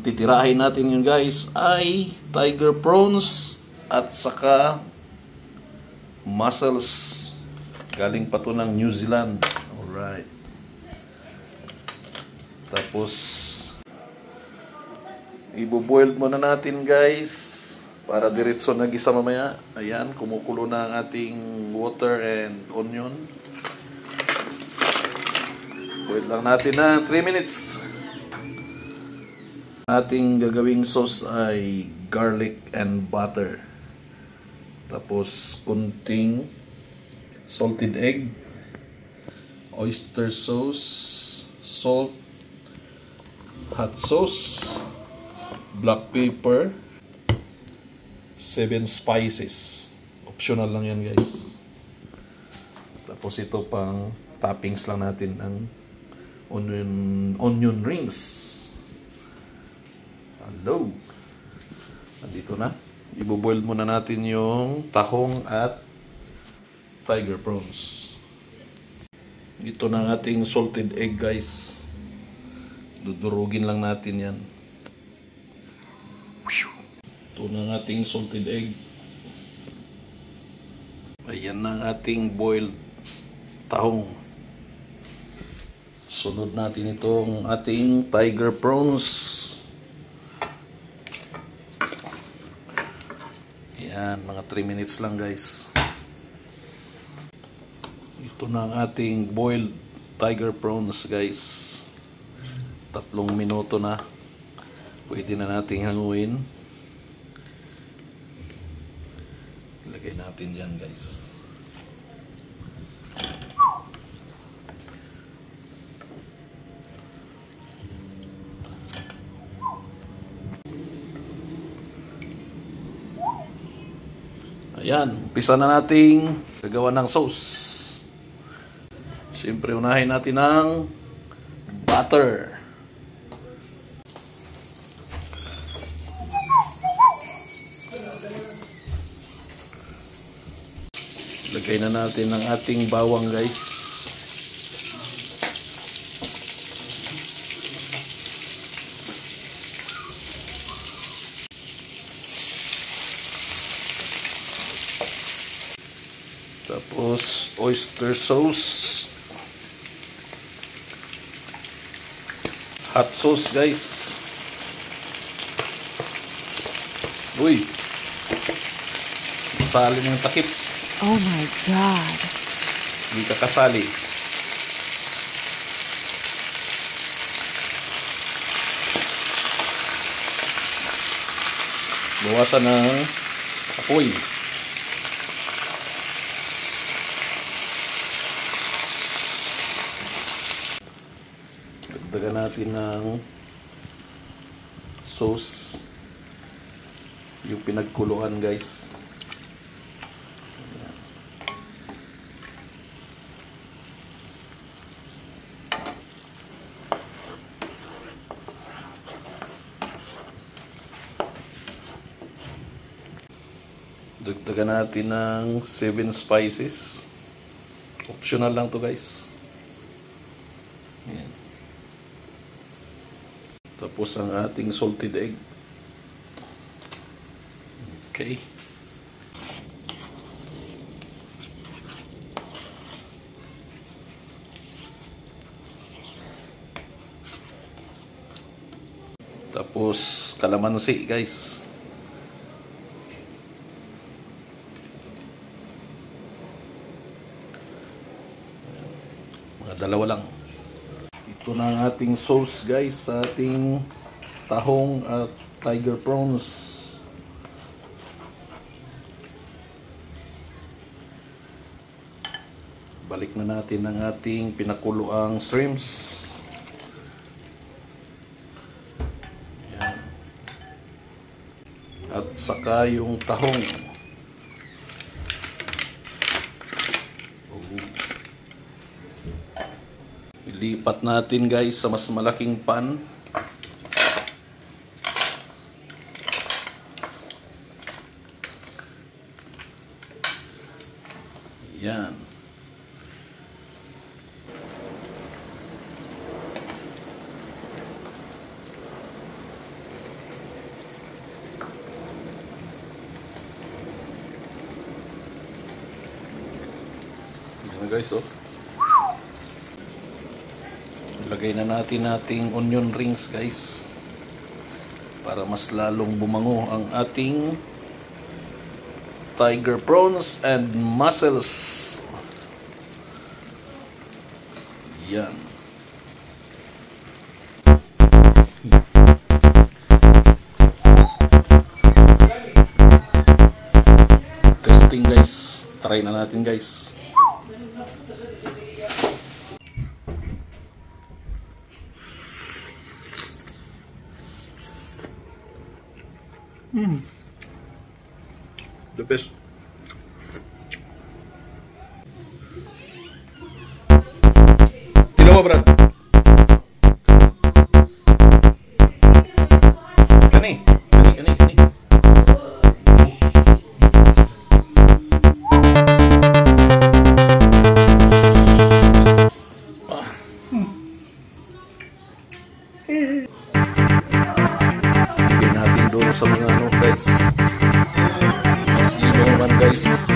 titirahin natin yun guys ay tiger prawns at saka mussels. Galing pa to ng New Zealand. Alright. Tapos ibo-boil muna natin guys para diretso na gisa mamaya. Ayan, kumukulo na ang ating water and onion. Boil lang natin na 3 minutes. Ating gagawing sauce ay garlic and butter. Tapos kunting salted egg, oyster sauce, salt, hot sauce, black pepper, 7 spices. Optional lang yan guys. Tapos ito pang toppings lang natin ng onion rings. Hello. Nandito na. Ibo-boil muna natin yung tahong at tiger prawns. Ito na ang ating salted egg guys. Dudurugin lang natin yan. Ito na ang ating salted egg. Ayan na ang ating boiled tahong. Sunod natin itong ating tiger prawns. Ayan, mga 3 minutes lang guys. Ito na ang ating boiled tiger prawns guys. 3 minuto na. Pwede na nating hanguin. Ilagay natin dyan guys. Ayan, umpisa na nating gagawa ng sauce. Siyempre, unahin natin ng butter. Lagay na natin ang ating bawang guys. Tapos oyster sauce, hot sauce guys. Uy, sali ng takip. Oh my God. Hindi ka kasali. Bawasan ng apoy. Dagdagan natin ng sauce. Yung pinagkuluan guys. Dagdagan natin ng 7 spices. Optional lang to guys. Ayan. Tapos ang ating salted egg. Okay. Tapos kalamansi guys. Mga dalawa lang. Ito na ang ating sauce guys sa ating tahong at tiger prawns. Balik na natin ang ating pinakuluang shrimps. Yan. At saka yung tahong. Ilipat natin guys sa mas malaking pan. Yan. na guys, oh. Ilagay na nating onion rings guys. Para mas lalong bumango ang ating tiger prawns and mussels. Yan. Testing guys. Try na natin guys. The best. Tila mo, Brad. Kani. Bigyan natin doon sa mga ano guys. Inuman guys.